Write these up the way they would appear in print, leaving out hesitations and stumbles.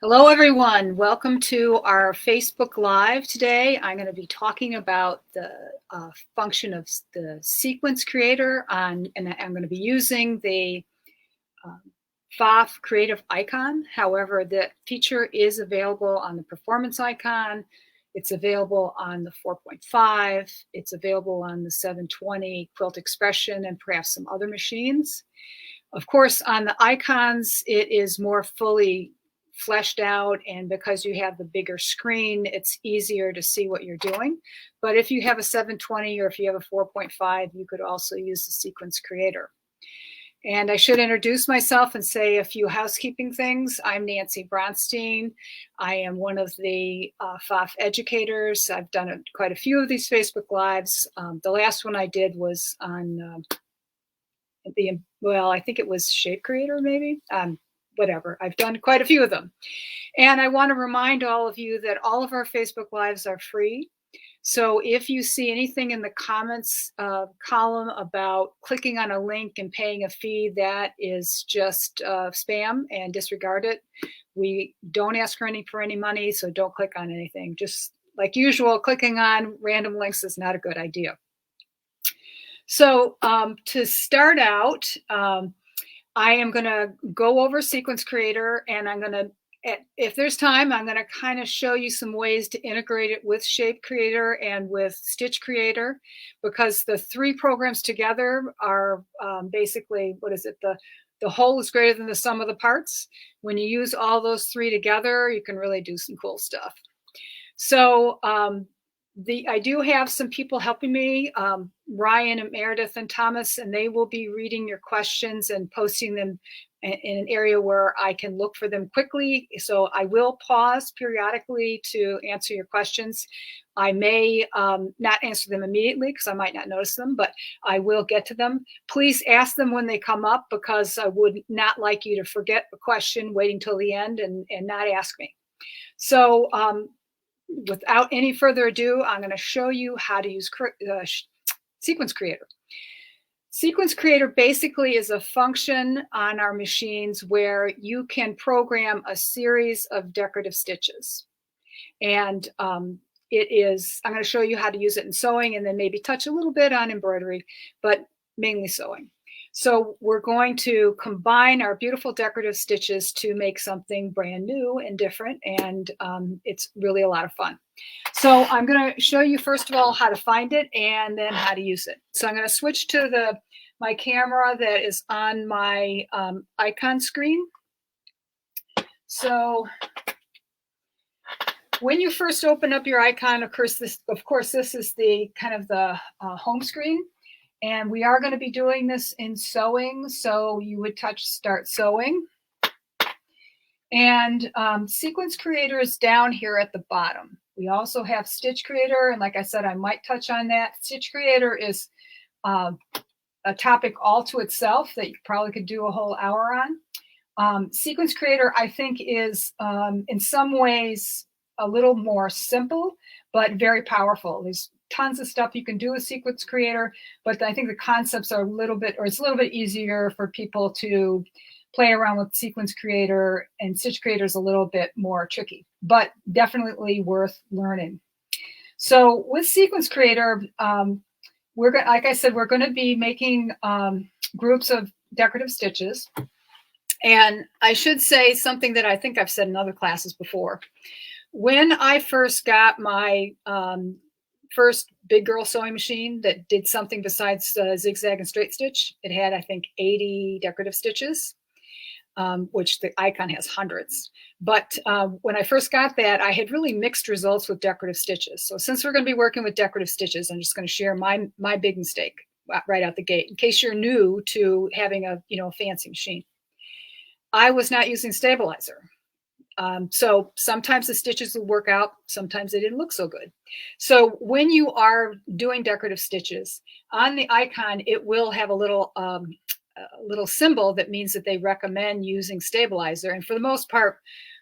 Hello, everyone. Welcome to our Facebook Live today. I'm going to be talking about the function of the sequence creator and I'm going to be using the PFAFF creative icon. However, the feature is available on the performance icon. It's available on the 4.5. It's available on the 720 Quilt Expression and perhaps some other machines. Of course, on the icons, it is more fully fleshed out, and because you have the bigger screen, it's easier to see what you're doing. But if you have a 720 or if you have a 4.5, you could also use the sequence creator. And I should introduce myself and say a few housekeeping things. I'm Nancy Bronstein. I am one of the PFAFF educators. I've done quite a few of these Facebook Lives. The last one I did was on I think it was Shape Creator, maybe. Whatever. I've done quite a few of them. And I want to remind all of you that all of our Facebook Lives are free. So if you see anything in the comments column about clicking on a link and paying a fee, that is just spam and disregard it. We don't ask for any money, so don't click on anything. Just like usual, clicking on random links is not a good idea. So to start out, I am going to go over Sequence Creator, and I'm going to, if there's time, I'm going to kind of show you some ways to integrate it with Shape Creator and with Stitch Creator, because the three programs together are basically, what is it? The whole is greater than the sum of the parts. When you use all those three together, you can really do some cool stuff. So I do have some people helping me, Ryan and Meredith and Thomas, and they will be reading your questions and posting them in an area where I can look for them quickly. So I will pause periodically to answer your questions. I may not answer them immediately because I might not notice them, but I will get to them. Please ask them when they come up, because I would not like you to forget a question waiting till the end and not ask me. So without any further ado, I'm going to show you how to use Sequence Creator. Sequence Creator basically is a function on our machines where you can program a series of decorative stitches. And I'm going to show you how to use it in sewing and then maybe touch a little bit on embroidery, but mainly sewing. So we're going to combine our beautiful decorative stitches to make something brand new and different, and it's really a lot of fun. So I'm going to show you first of all how to find it and then how to use it. So I'm going to switch to my camera that is on my icon screen. So when you first open up your icon, of course, this is the kind of the home screen. And we are going to be doing this in sewing. So you would touch Start Sewing. And Sequence Creator is down here at the bottom. We also have Stitch Creator. And like I said, I might touch on that. Stitch Creator is a topic all to itself that you probably could do a whole hour on. Sequence Creator, I think, is in some ways a little more simple, but very powerful. There's tons of stuff you can do with Sequence Creator, but I think the concepts are it's a little bit easier for people to play around with Sequence Creator, and Stitch Creator is a little bit more tricky, but definitely worth learning. So with Sequence Creator, like I said, we're going to be making groups of decorative stitches. And I should say something that I think I've said in other classes before. When I first got my first big girl sewing machine that did something besides zigzag and straight stitch, it had, I think, 80 decorative stitches, which the icon has hundreds. But when I first got that, I had really mixed results with decorative stitches. So since we're going to be working with decorative stitches, I'm just going to share my big mistake right out the gate, in case you're new to having a fancy machine. I was not using stabilizer. So sometimes the stitches will work out, sometimes they didn't look so good. So when you are doing decorative stitches, on the icon, it will have a little symbol that means that they recommend using stabilizer. And for the most part,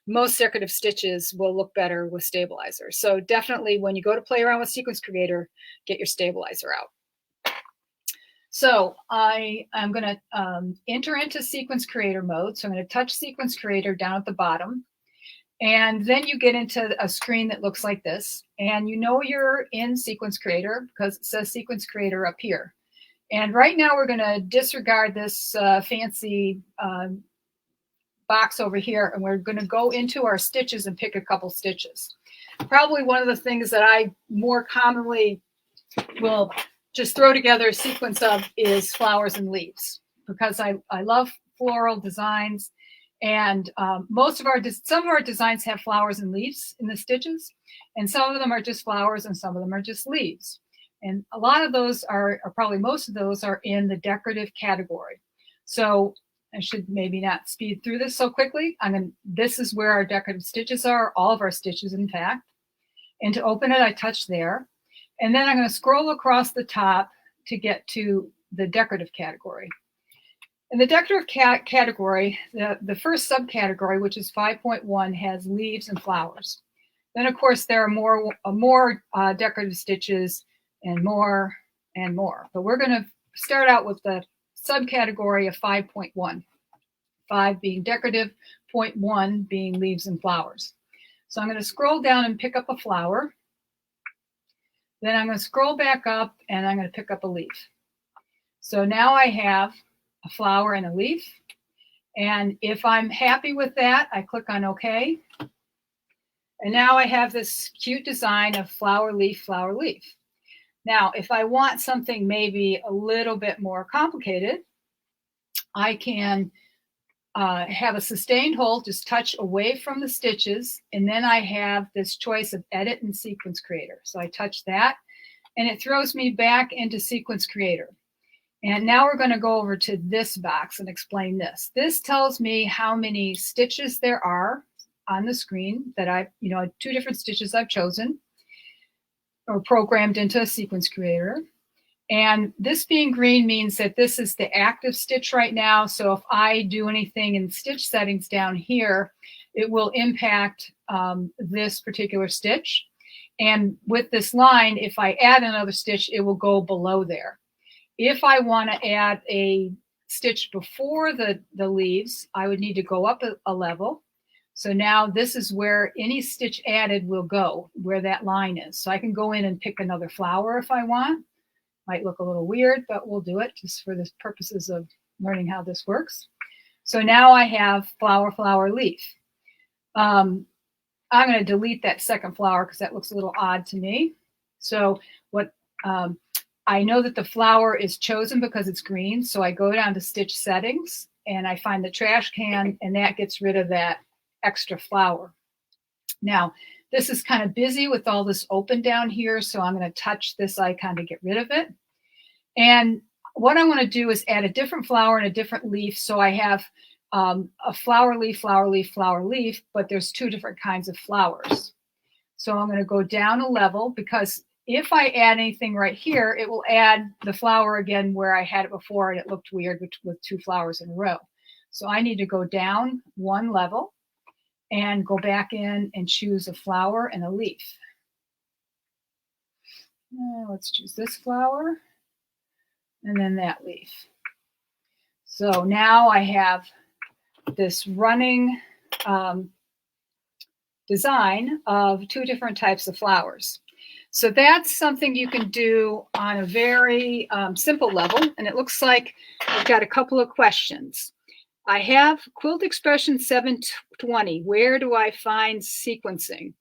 most decorative stitches will look better with stabilizer. So definitely when you go to play around with Sequence Creator, get your stabilizer out. So I'm going to enter into Sequence Creator mode. So I'm going to touch Sequence Creator down at the bottom. And then you get into a screen that looks like this. And you know you're in Sequence Creator because it says Sequence Creator up here. And right now we're going to disregard this fancy box over here, and we're going to go into our stitches and pick a couple stitches. Probably one of the things that I more commonly will just throw together a sequence of is flowers and leaves, because I love floral designs, and some of our designs have flowers and leaves in the stitches, and some of them are just flowers and some of them are just leaves. And a lot of those are, or probably most of those, are in the decorative category. So I should maybe not speed through this so quickly. This is where our decorative stitches are, all of our stitches, in fact. And to open it, I touch there. And then I'm going to scroll across the top to get to the decorative category. In the decorative category, the first subcategory, which is 5.1, has leaves and flowers. Then, of course, there are more decorative stitches and more and more. But we're going to start out with the subcategory of 5.1. 5 being decorative, 0.1 being leaves and flowers. So I'm going to scroll down and pick up a flower. Then I'm going to scroll back up and I'm going to pick up a leaf. So now I have a flower and a leaf. And if I'm happy with that, I click on OK. And now I have this cute design of flower, leaf, flower, leaf. Now, if I want something maybe a little bit more complicated, I can have a sustained hold, just touch away from the stitches, and then I have this choice of Edit and Sequence Creator. So I touch that, and it throws me back into Sequence Creator. And now we're going to go over to this box and explain this. This tells me how many stitches there are on the screen that I've, 2 different stitches I've chosen or programmed into a Sequence Creator. And this being green means that this is the active stitch right now. So if I do anything in stitch settings down here, it will impact this particular stitch. And with this line, if I add another stitch, it will go below there. If I want to add a stitch before the leaves, I would need to go up a level. So now this is where any stitch added will go, where that line is. So I can go in and pick another flower if I want. Might look a little weird, but we'll do it just for the purposes of learning how this works. So now I have flower, flower, leaf. I'm going to delete that second flower because that looks a little odd to me. So what I know that the flower is chosen because it's green. So I go down to stitch settings and I find the trash can, and that gets rid of that extra flower. Now, this is kind of busy with all this open down here, so I'm going to touch this icon to get rid of it. And what I want to do is add a different flower and a different leaf, so I have a flower, leaf, flower, leaf, flower, leaf, but there's 2 different kinds of flowers. So I'm going to go down a level, because if I add anything right here, it will add the flower again where I had it before, and it looked weird with 2 flowers in a row. So I need to go down 1 level and go back in and choose a flower and a leaf. Let's choose this flower and then that leaf. So now I have this running design of 2 different types of flowers. So that's something you can do on a very simple level. And it looks like we've got a couple of questions. I have Quilt Expression 720. Where do I find sequencing?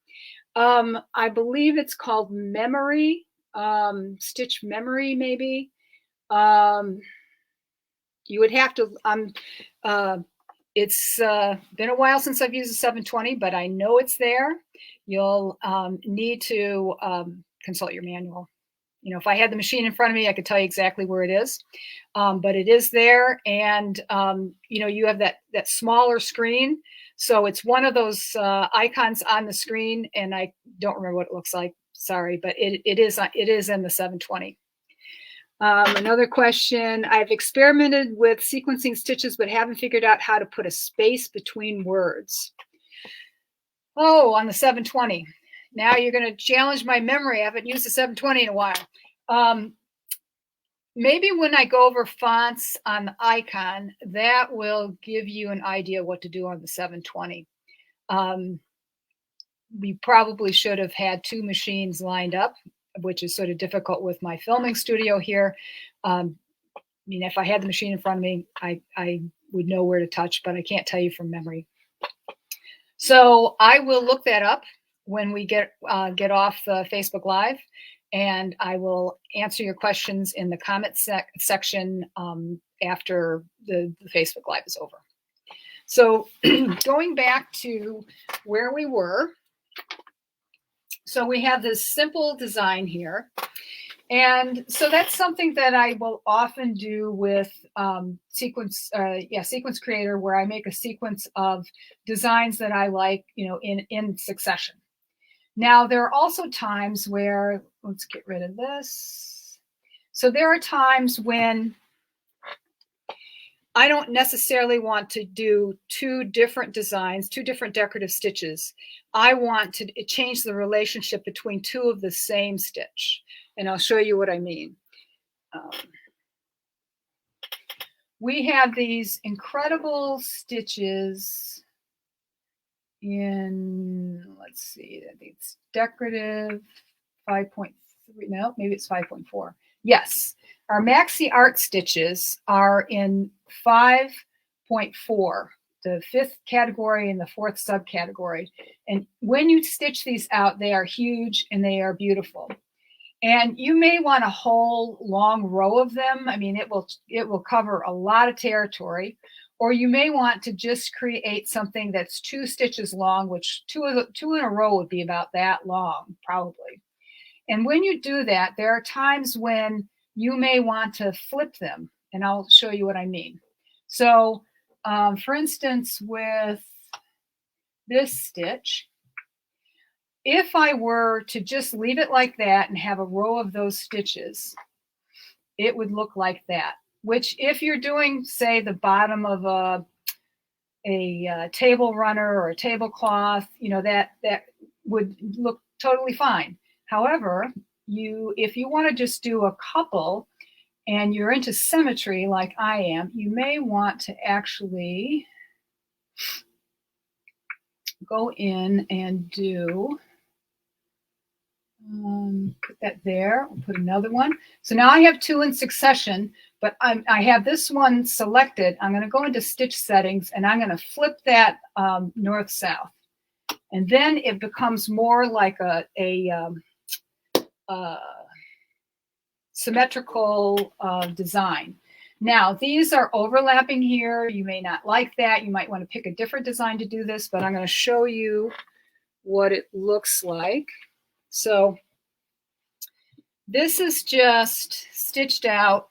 I believe it's called memory, stitch memory, maybe. You would have to, it's been a while since I've used a 720, but I know it's there. You'll need to consult your manual. If I had the machine in front of me, I could tell you exactly where it is, but it is there. And, you have that smaller screen. So it's one of those icons on the screen, and I don't remember what it looks like. Sorry, but it is in the 720. Another question, I've experimented with sequencing stitches, but haven't figured out how to put a space between words. Oh, on the 720. Now you're going to challenge my memory. I haven't used the 720 in a while. Maybe when I go over fonts on the icon, that will give you an idea what to do on the 720. we probably should have had 2 machines lined up, which is sort of difficult with my filming studio here. I mean, if I had the machine in front of me, I would know where to touch, but I can't tell you from memory. So I will look that up when we get off the Facebook Live, and I will answer your questions in the comment section after the Facebook Live is over. So going back to where we were, so we have this simple design here. And so that's something that I will often do with Sequence Creator, where I make a sequence of designs that I like, you know, in succession. Now, there are also times where, let's get rid of this. So there are times when I don't necessarily want to do 2 different designs, 2 different decorative stitches. I want to change the relationship between 2 of the same stitch. And I'll show you what I mean. We have these incredible stitches in, let's see, I think it's decorative 5.3, no, maybe it's 5.4. Yes, our Maxi art stitches are in 5.4, the 5th category and the 4th subcategory. And when you stitch these out, they are huge and they are beautiful. And you may want a whole long row of them. I mean, it will cover a lot of territory. Or you may want to just create something that's 2 stitches long, which two in a row would be about that long, probably. And when you do that, there are times when you may want to flip them, and I'll show you what I mean. So, for instance, with this stitch, if I were to just leave it like that and have a row of those stitches, it would look like that. Which, if you're doing, say, the bottom of a table runner or a tablecloth, you know, that would look totally fine. However, if you want to just do a couple and you're into symmetry like I am, you may want to actually go in and do, put that there, we'll put another one. So now I have 2 in succession, but I have this one selected. I'm going to go into stitch settings and I'm going to flip that north-south. And then it becomes more like a symmetrical design. Now, these are overlapping here. You may not like that. You might want to pick a different design to do this, but I'm going to show you what it looks like. So this is just stitched out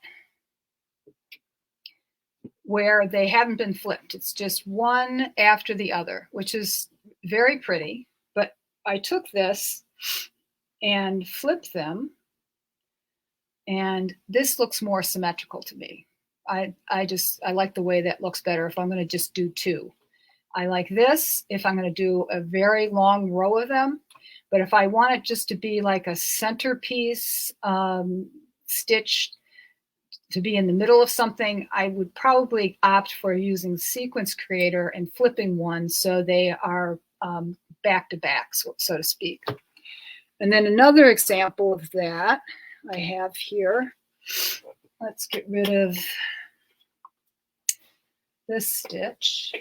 where they haven't been flipped. It's just one after the other, which is very pretty. But I took this and flipped them, and this looks more symmetrical to me. I like the way that looks better if I'm going to just do 2. I like this if I'm going to do a very long row of them. But if I want it just to be like a centerpiece stitch to be in the middle of something, I would probably opt for using Sequence Creator and flipping one so they are back to back, so to speak. And then another example of that I have here. Let's get rid of this stitch.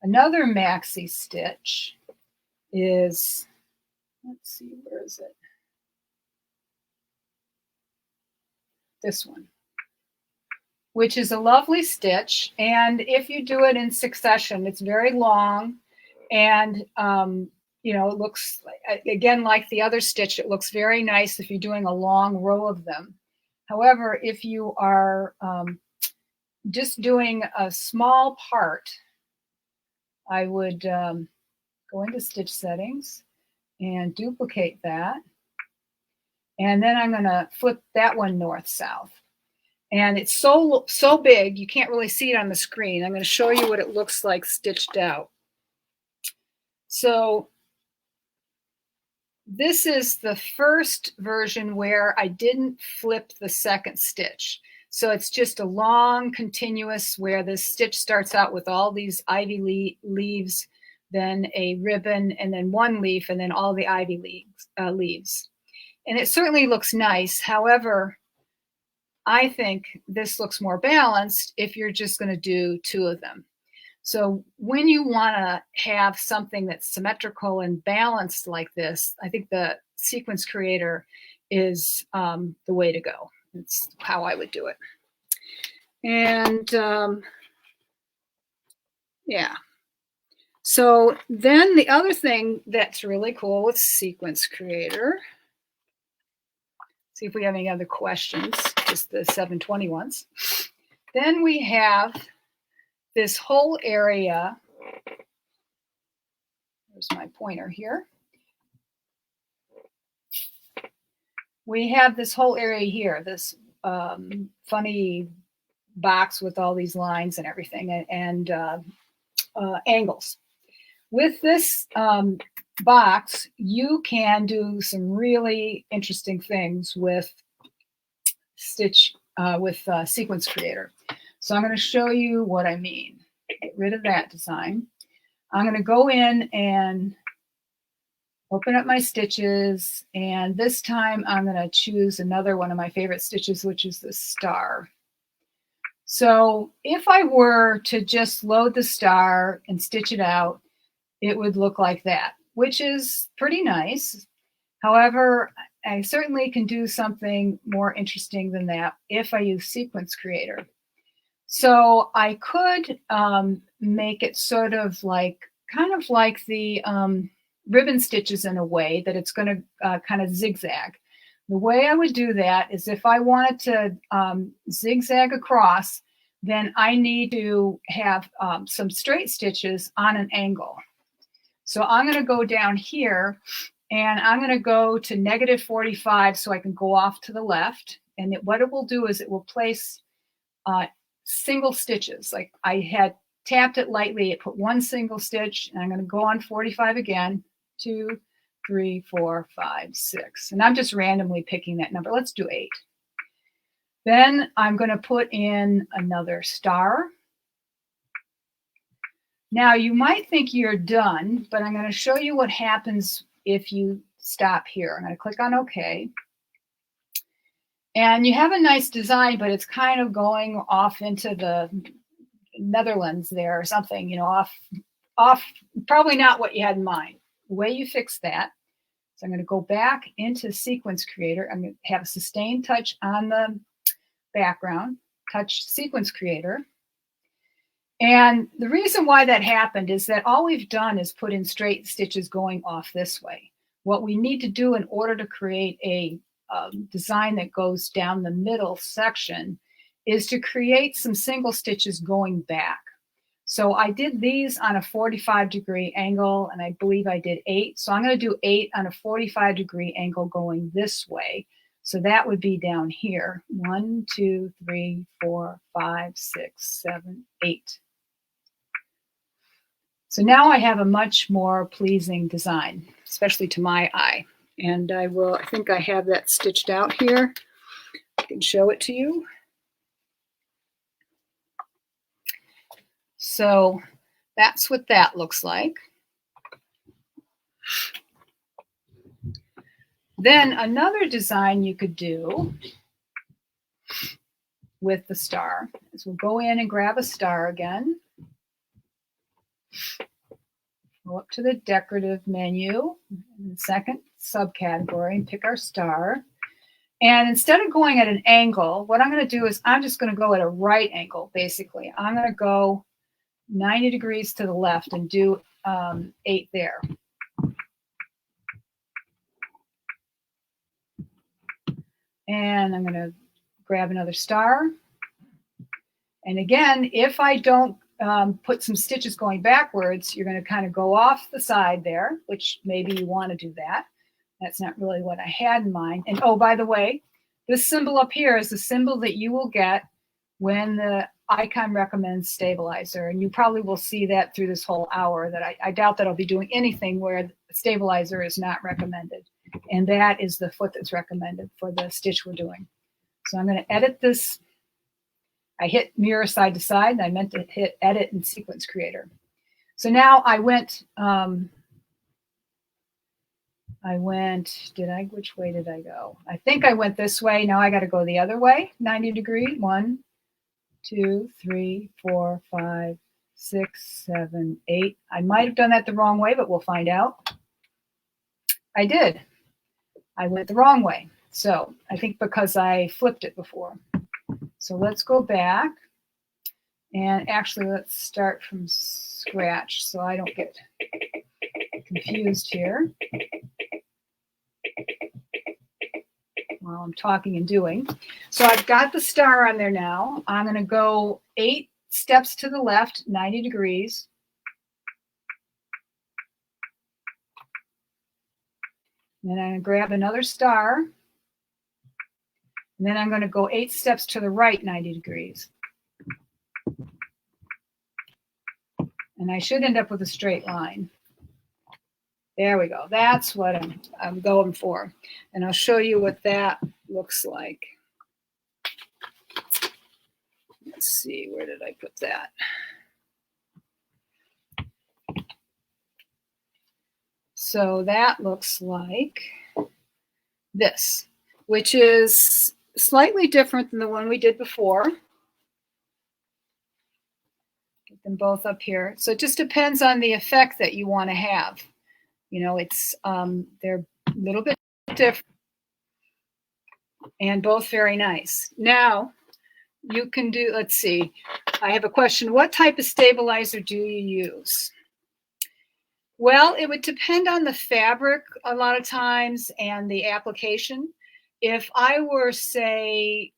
Another Maxi stitch is, let's see, where is it? This one, which is a lovely stitch. And if you do it in succession, it's very long. And, you know, it looks, again, like the other stitch, it looks very nice if you're doing a long row of them. However, if you are just doing a small part, I would go into stitch settings and duplicate that. And then I'm going to flip that one north-south. And it's so big, you can't really see it on the screen. I'm going to show you what it looks like stitched out. So this is the first version where I didn't flip the second stitch. So it's just a long continuous where the stitch starts out with all these ivy leaves then a ribbon, and then one leaf, and then all the ivy leaves. And it certainly looks nice. However, I think this looks more balanced if you're just going to do 2 of them. So when you want to have something that's symmetrical and balanced like this, I think the sequence creator is the way to go. It's how I would do it. And yeah. So then the other thing that's really cool with sequence creator, see if we have any other questions, just the 720 ones. Then we have this whole area. There's my pointer here. We have this whole area here, this funny box with all these lines and everything, and angles. With this box, you can do some really interesting things with sequence creator. So I'm going to show you what I mean. Get rid of that design. I'm going to go in and open up my stitches, and this time I'm going to choose another one of my favorite stitches, which is the star. So if I were to just load the star and stitch it out, it would look like that, which is pretty nice. However, I certainly can do something more interesting than that if I use sequence creator. So I could make it sort of like, kind of like the ribbon stitches in a way that it's going to kind of zigzag. The way I would do that is if I wanted to zigzag across, then I need to have some straight stitches on an angle. So I'm going to go down here, and I'm going to go to -45 so I can go off to the left. And what it will do is it will place single stitches. Like I had tapped it lightly, it put one single stitch, and I'm going to go on 45 again. 2, 3, 4, 5, 6. And I'm just randomly picking that number. Let's do 8. Then I'm going to put in another star. Now you might think you're done, but I'm going to show you what happens if you stop here. I'm going to click on OK. And you have a nice design, but it's kind of going off into the Netherlands there or something, you know, off, probably not what you had in mind. The way you fix that, so I'm going to go back into sequence creator. I'm going to have a sustained touch on the background, touch sequence creator. And the reason why that happened is that all we've done is put in straight stitches going off this way. What we need to do in order to create a design that goes down the middle section is to create some single stitches going back. So I did these on a 45-degree angle, and I believe I did 8. So I'm going to do 8 on a 45-degree angle going this way. So that would be down here. 1, 2, 3, 4, 5, 6, 7, 8. So now I have a much more pleasing design, especially to my eye. And I think I have that stitched out here. I can show it to you. So that's what that looks like. Then another design you could do with the star is we'll go in and grab a star again. Go up to the decorative menu, in the second subcategory, and pick our star. And instead of going at an angle, what I'm going to do is I'm just going to go at a right angle, basically. I'm going to go 90 degrees to the left and do 8 there. And I'm going to grab another star. And again, if I don't put some stitches going backwards, you're going to kind of go off the side there, which maybe you want to do that. That's not really what I had in mind. And oh, by the way, this symbol up here is the symbol that you will get when the icon recommends stabilizer. And you probably will see that through this whole hour, that I doubt that I'll be doing anything where the stabilizer is not recommended. And that is the foot that's recommended for the stitch we're doing. So I'm going to edit this. I hit mirror side to side, and I meant to hit edit in sequence creator. So now I went, which way did I go? I think I went this way. Now I got to go the other way, 90 degree. 1, 2, 3, 4, 5, 6, 7, 8. I might have done that the wrong way, but we'll find out. I did. I went the wrong way. So I think because I flipped it before. So let's go back. And actually, let's start from scratch so I don't get confused here while I'm talking and doing. So I've got the star on there now. I'm going to go 8 steps to the left, 90 degrees. And then I'm going to grab another star. And then I'm going to go 8 steps to the right, 90 degrees. And I should end up with a straight line. There we go. That's what I'm going for. And I'll show you what that looks like. Let's see, where did I put that? So that looks like this, which is slightly different than the one we did before. Get them both up here. So it just depends on the effect that you want to have. You know, it's they're a little bit different and both very nice. Now you can do, let's see, I have a question. What type of stabilizer do you use? Well, it would depend on the fabric a lot of times and the application. If I were, say,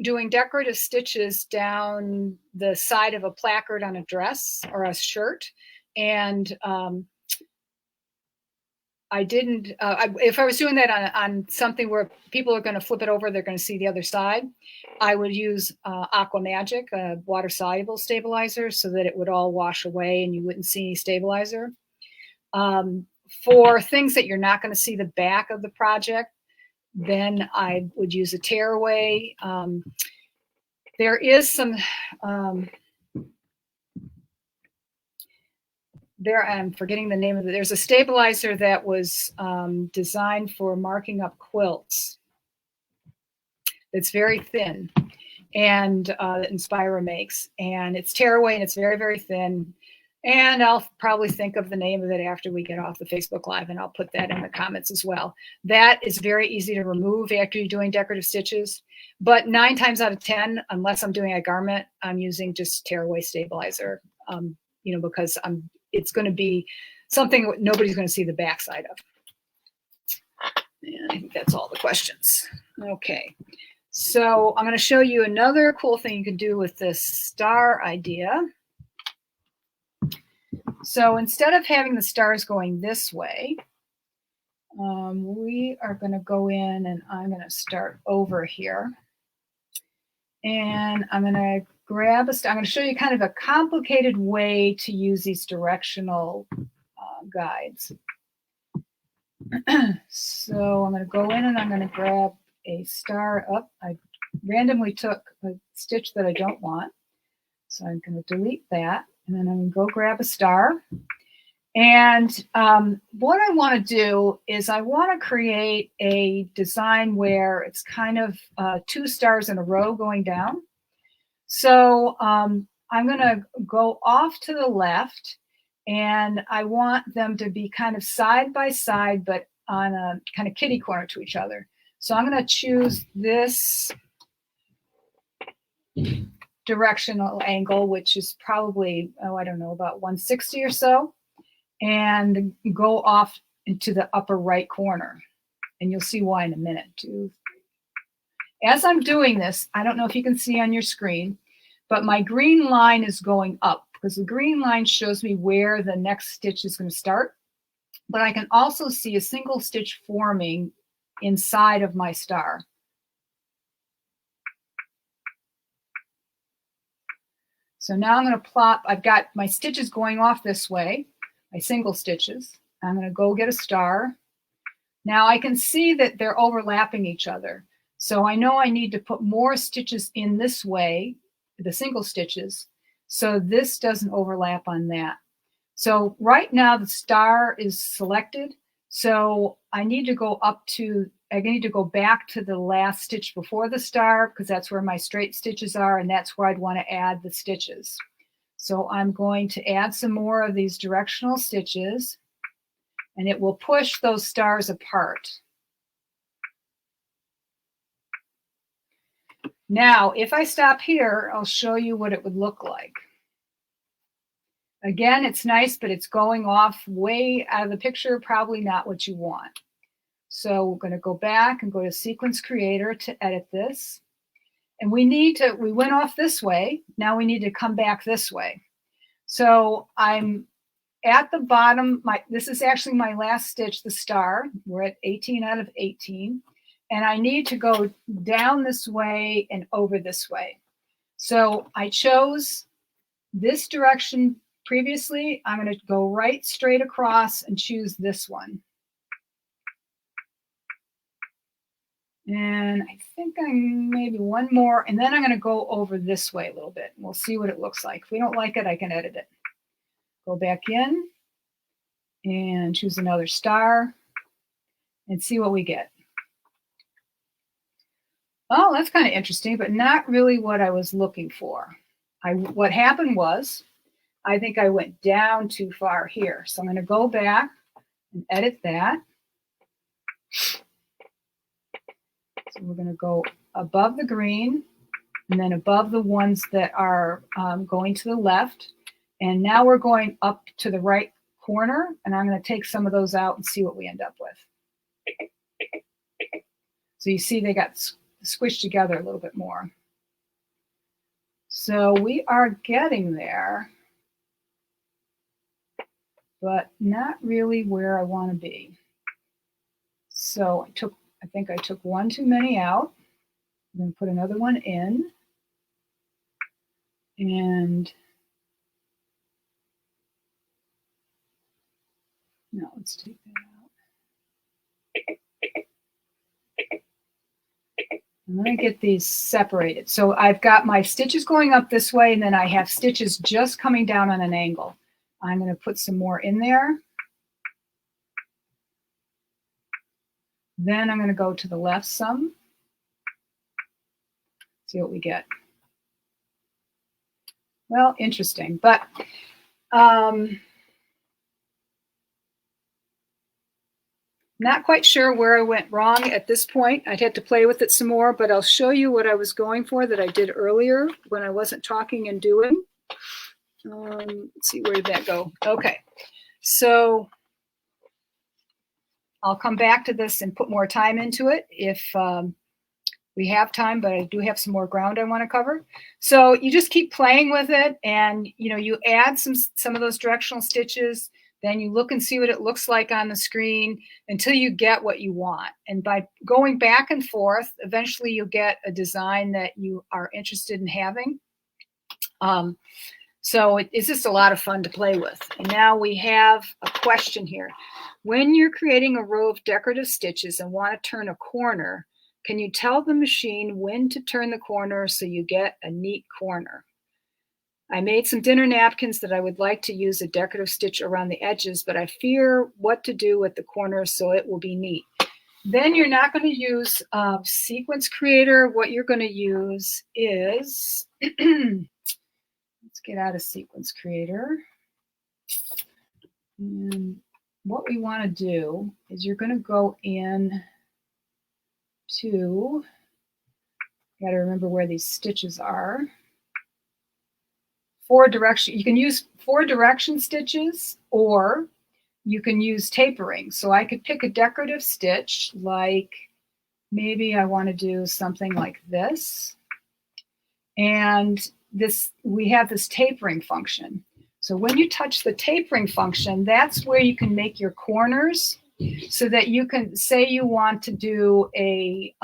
doing decorative stitches down the side of a placard on a dress or a shirt, and I didn't, if I was doing that on something where people are going to flip it over, they're going to see the other side, I would use Aqua Magic, a water-soluble stabilizer, so that it would all wash away and you wouldn't see any stabilizer. For things that you're not going to see the back of the project, then I would use a tearaway. There is some... I'm forgetting the name of it. There's a stabilizer that was designed for marking up quilts. It's very thin, and that Inspira makes. And it's tearaway, and it's very, very thin. And I'll probably think of the name of it after we get off the Facebook Live, and I'll put that in the comments as well. That is very easy to remove after you're doing decorative stitches. But 9 times out of 10, unless I'm doing a garment, I'm using just tearaway stabilizer, you know, because it's going to be something nobody's going to see the backside of. And I think that's all the questions. Okay, so I'm going to show you another cool thing you can do with this star idea. So instead of having the stars going this way, we are going to go in and I'm going to start over here. And I'm going to grab a star. I'm going to show you kind of a complicated way to use these directional guides. So I'm going to go in and I'm going to grab a star up. I randomly took a stitch that I don't want. So I'm going to delete that. And then I'm going to go grab a star. And what I want to do is I want to create a design where it's kind of 2 stars in a row going down. So I'm going to go off to the left, and I want them to be kind of side by side, but on a kind of kitty corner to each other. So I'm going to choose this directional angle, which is probably, I don't know, about 160 or so, and go off into the upper right corner. And you'll see why in a minute. As I'm doing this, I don't know if you can see on your screen, but my green line is going up because the green line shows me where the next stitch is going to start. But I can also see a single stitch forming inside of my star. So now I'm going to plop, I've got my stitches going off this way, my single stitches. I'm going to go get a star. Now I can see that they're overlapping each other. So I know I need to put more stitches in this way, the single stitches, So this doesn't overlap on that. So right now the star is selected. So I need to go back to the last stitch before the star, because that's where my straight stitches are, and that's where I'd want to add the stitches. So I'm going to add some more of these directional stitches, and it will push those stars apart. Now, if I stop here, I'll show you what it would look like. Again, it's nice, but it's going off way out of the picture, probably not what you want. So we're going to go back and go to Sequence Creator to edit this. And we went off this way. Now we need to come back this way. So I'm at the bottom. This is actually my last stitch, the star. We're at 18 out of 18. And I need to go down this way and over this way. So I chose this direction previously. I'm going to go right straight across and choose this one. And I think I'm maybe one more, and then I'm going to go over this way a little bit. We'll see what it looks like. If we don't like it, I can edit it. Go back in and choose another star and see what we get. Oh, that's kind of interesting, but not really what I was looking for. What happened was, I think I went down too far here. So I'm going to go back and edit that. So we're going to go above the green and then above the ones that are going to the left. And now we're going up to the right corner, and I'm going to take some of those out and see what we end up with. So you see they got squished together a little bit more. So we are getting there, but not really where I want to be. So I think I took one too many out. I'm going to put another one in. And no, let's take that out. I'm going to get these separated. So I've got my stitches going up this way, and then I have stitches just coming down on an angle. I'm going to put some more in there. Then I'm going to go to the left some. See what we get. Well, interesting, but not quite sure where I went wrong at this point. I'd have to play with it some more, but I'll show you what I was going for that I did earlier when I wasn't talking and doing. Let's see, where did that go? Okay, so I'll come back to this and put more time into it if we have time, but I do have some more ground I want to cover. So you just keep playing with it, and you add some of those directional stitches. Then you look and see what it looks like on the screen until you get what you want. And by going back and forth, eventually you'll get a design that you are interested in having. So it's just a lot of fun to play with. And now we have a question here. When you're creating a row of decorative stitches and want to turn a corner, can you tell the machine when to turn the corner so you get a neat corner? I made some dinner napkins that I would like to use a decorative stitch around the edges, but I fear what to do with the corners so it will be neat. Then you're not going to use Sequence Creator. What you're going to use is, let's get out of Sequence Creator. And what we want to do is you're going to go in to, got to remember where these stitches are. You can use 4 direction stitches, or you can use tapering. So I could pick a decorative stitch, like maybe I want to do something like this. And we have this tapering function. So when you touch the tapering function, that's where you can make your corners, so that you can say you want to do a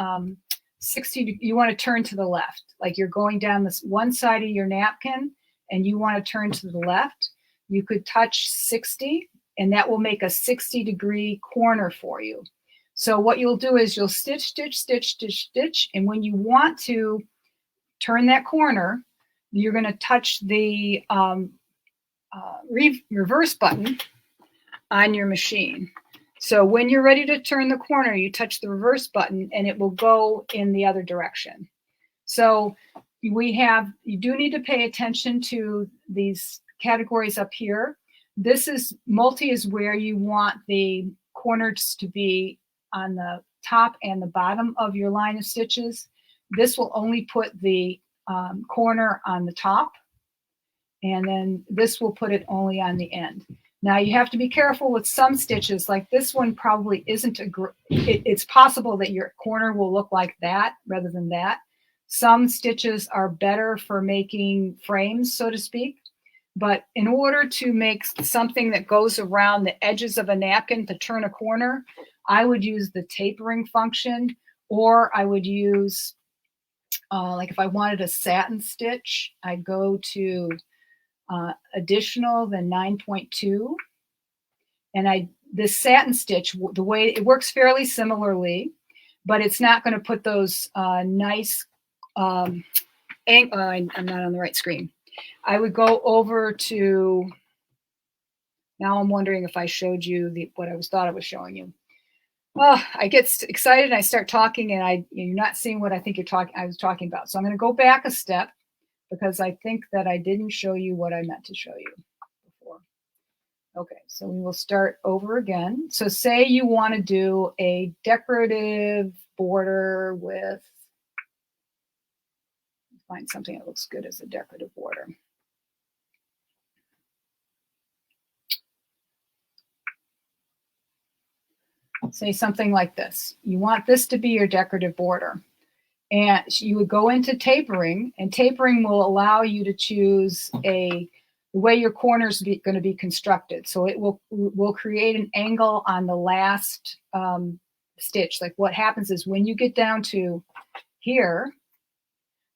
60, you want to turn to the left, like you're going down this one side of your napkin and you want to turn to the left. You could touch 60, and that will make a 60-degree corner for you. So what you'll do is you'll stitch, stitch, stitch, stitch, stitch, and when you want to turn that corner, you're going to touch the reverse button on your machine. So when you're ready to turn the corner, you touch the reverse button and it will go in the other direction. So you do need to pay attention to these categories up here. This is multi is where you want the corners to be on the top and the bottom of your line of stitches. This will only put the corner on the top, and then this will put it only on the end. Now you have to be careful with some stitches, like this one probably isn't it's possible that your corner will look like that rather than that. Some stitches are better for making frames, so to speak. But in order to make something that goes around the edges of a napkin to turn a corner, I would use the tapering function, or I would use, like if I wanted a satin stitch, I'd go to additional, then 9.2. And this satin stitch, the way it works fairly similarly, but it's not going to put those nice, I'm not on the right screen. I would go over to, now I'm wondering if I showed you what I thought I was showing you. Oh, I get excited and I start talking and you're not seeing what I think I was talking about. So I'm going to go back a step because I think that I didn't show you what I meant to show you before. Okay, so we will start over again. So say you want to do a decorative border with, find something that looks good as a decorative border. Say something like this. You want this to be your decorative border. And you would go into tapering, and tapering will allow you to choose the way your corners are going to be constructed. So it will create an angle on the last stitch. Like what happens is when you get down to here,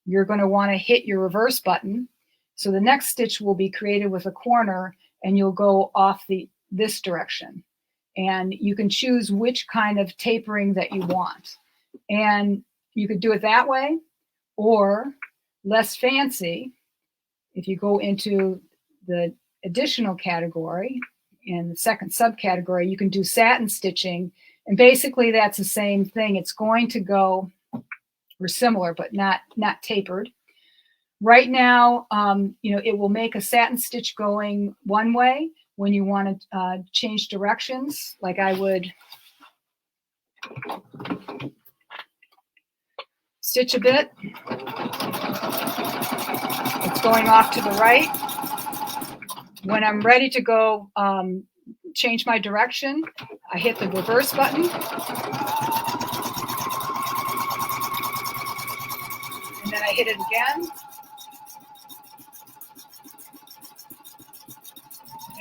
you're going to want to hit your reverse button. So the next stitch will be created with a corner, and you'll go off this direction. And you can choose which kind of tapering that you want. And you could do it that way, or less fancy. If you go into the additional category and the second subcategory, you can do satin stitching. And basically that's the same thing. It's going to go, or similar, but not tapered. Right now, it will make a satin stitch going one way. When you want to change directions, like I would stitch a bit, it's going off to the right. When I'm ready to go change my direction, I hit the reverse button. And then I hit it again.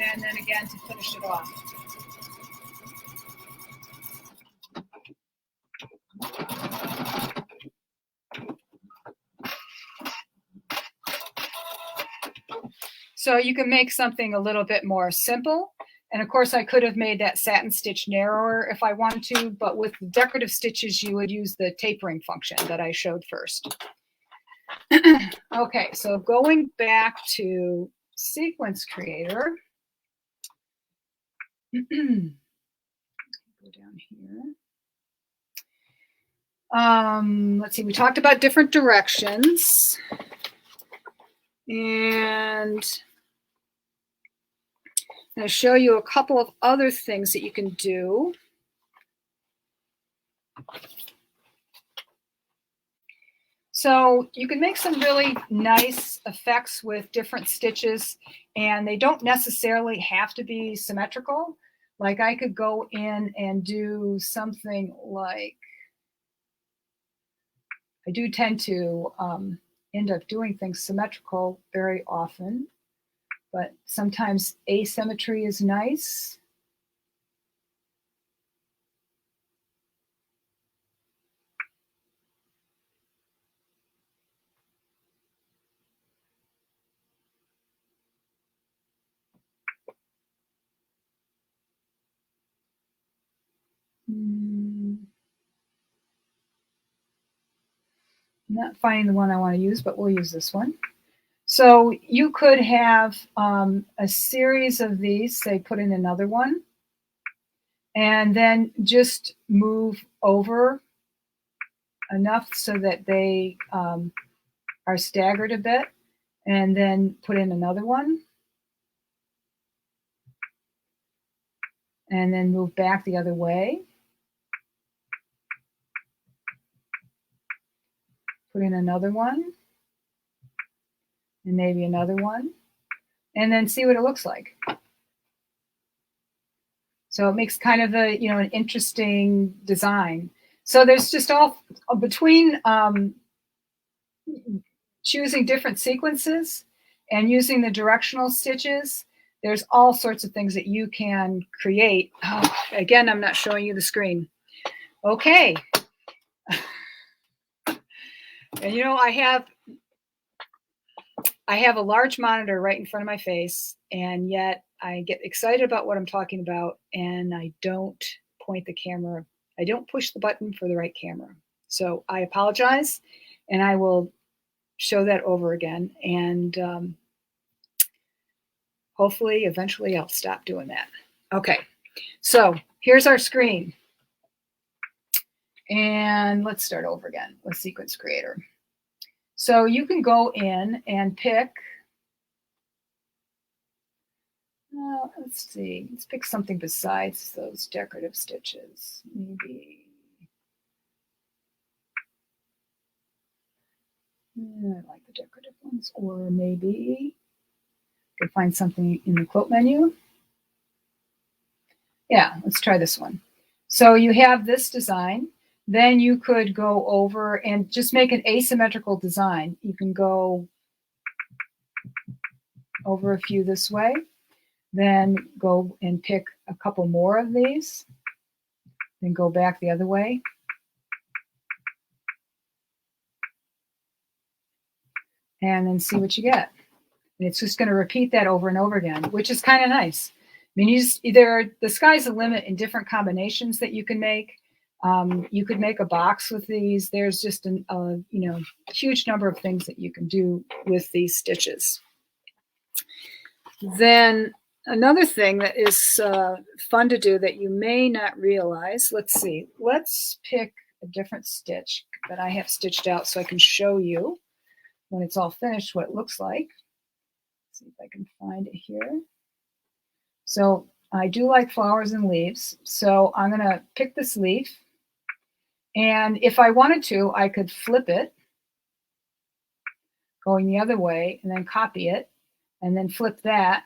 And then again to finish it off. So you can make something a little bit more simple. And of course, I could have made that satin stitch narrower if I wanted to, but with decorative stitches, you would use the tapering function that I showed first. Okay, so going back to Sequence Creator. Go down here. Let's see, we talked about different directions. And I'm going to show you a couple of other things that you can do. So you can make some really nice effects with different stitches, and they don't necessarily have to be symmetrical. Like I could go in and do something like, I do tend to end up doing things symmetrical very often, but sometimes asymmetry is nice. I'm not finding the one I want to use, but we'll use this one. So you could have a series of these, say put in another one, and then just move over enough so that they are staggered a bit, and then put in another one, and then move back the other way. Put in another one, and maybe another one, and then see what it looks like. So it makes kind of a, you know, an interesting design. So there's just all between choosing different sequences and using the directional stitches, there's all sorts of things that you can create. Oh, again, I'm not showing you the screen. Okay. And you know, I have a large monitor right in front of my face, and yet I get excited about what I'm talking about, and I don't point the camera. I don't push the button for the right camera. So I apologize, and I will show that over again. And hopefully, eventually, I'll stop doing that. Okay, so here's our screen. And let's start over again with Sequence Creator. So you can go in and pick, let's see, let's pick something besides those decorative stitches. Maybe, I like the decorative ones, or maybe I could find something in the quote menu. Yeah, let's try this one. So you have this design. Then you could go over and just make an asymmetrical design. You can go over a few this way, then go and pick a couple more of these, then go back the other way. And then see what you get. And it's just going to repeat that over and over again, which is kind of nice. I mean, the sky's the limit in different combinations that you can make. You could make a box with these. There's just a huge number of things that you can do with these stitches. Then another thing that is fun to do that you may not realize, let's see, let's pick a different stitch that I have stitched out so I can show you when it's all finished what it looks like. Let's see if I can find it here. So I do like flowers and leaves, so I'm going to pick this leaf, and if I wanted to, I could flip it going the other way and then copy it and then flip that.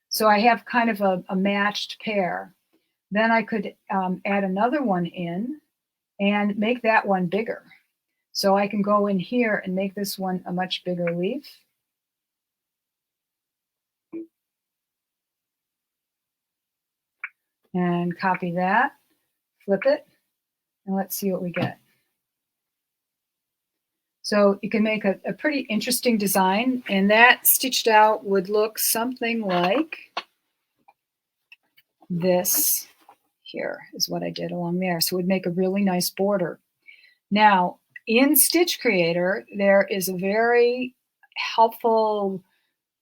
So I have kind of a matched pair. Then I could add another one in and make that one bigger. So I can go in here and make this one a much bigger leaf. And copy that, flip it, and let's see what we get. So you can make a pretty interesting design, and that stitched out would look something like this here is what I did along there. So it would make a really nice border. Now, in Stitch Creator, there is a very helpful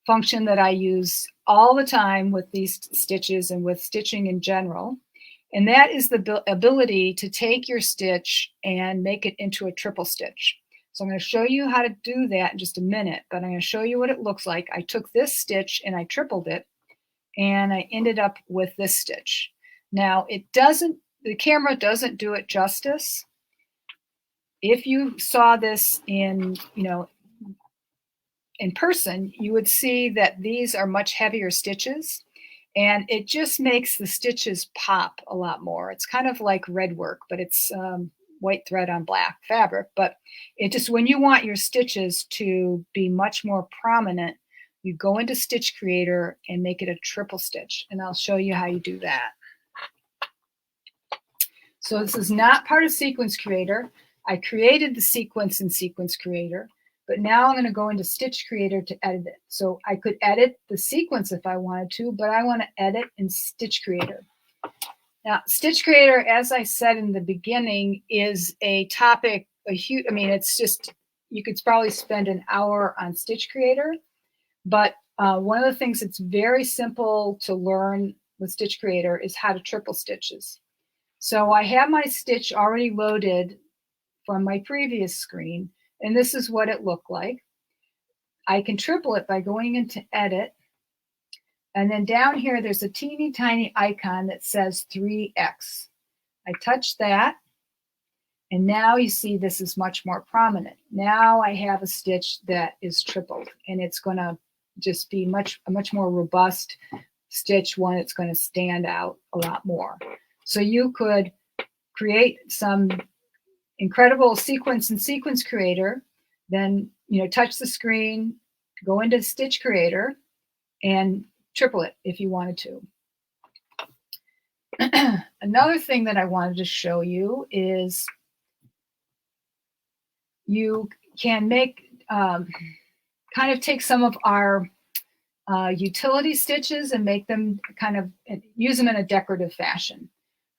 function that I use all the time with these stitches and with stitching in general. And that is the ability to take your stitch and make it into a triple stitch. So I'm going to show you how to do that in just a minute, but I'm going to show you what it looks like. I took this stitch and I tripled it, and I ended up with this stitch. Now the camera doesn't do it justice. If you saw this in person, you would see that these are much heavier stitches, and it just makes the stitches pop a lot more. It's kind of like red work, but it's white thread on black fabric. But it just, when you want your stitches to be much more prominent, you go into Stitch Creator and make it a triple stitch, and I'll show you how you do that. So this is not part of Sequence Creator. I created the sequence in Sequence Creator, but now I'm going to go into Stitch Creator to edit it. So I could edit the sequence if I wanted to, but I want to edit in Stitch Creator. Now, Stitch Creator, as I said in the beginning, is a topic, it's just you could probably spend an hour on Stitch Creator, but one of the things that's very simple to learn with Stitch Creator is how to triple stitches. So I have my stitch already loaded from my previous screen, and this is what it looked like. I can triple it by going into Edit, and then down here there's a teeny tiny icon that says 3x. I touch that, and now you see this is much more prominent. Now I have a stitch that is tripled, and it's going to just be a much more robust stitch, one that's going to stand out a lot more. So you could create some incredible sequence in Sequence Creator, then touch the screen, go into Stitch Creator, and triple it if you wanted to. Another thing that I wanted to show you is you can make kind of take some of our utility stitches and make them kind of use them in a decorative fashion.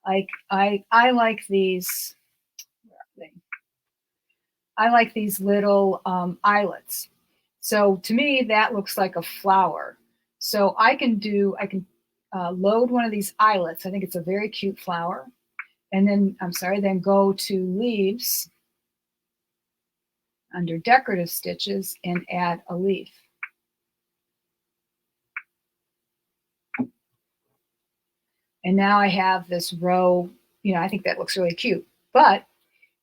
Like I like these. I like these little eyelets. So to me, that looks like a flower. So I can load one of these eyelets. I think it's a very cute flower. And then, then go to Leaves under Decorative Stitches and add a leaf. And now I have this row, I think that looks really cute. But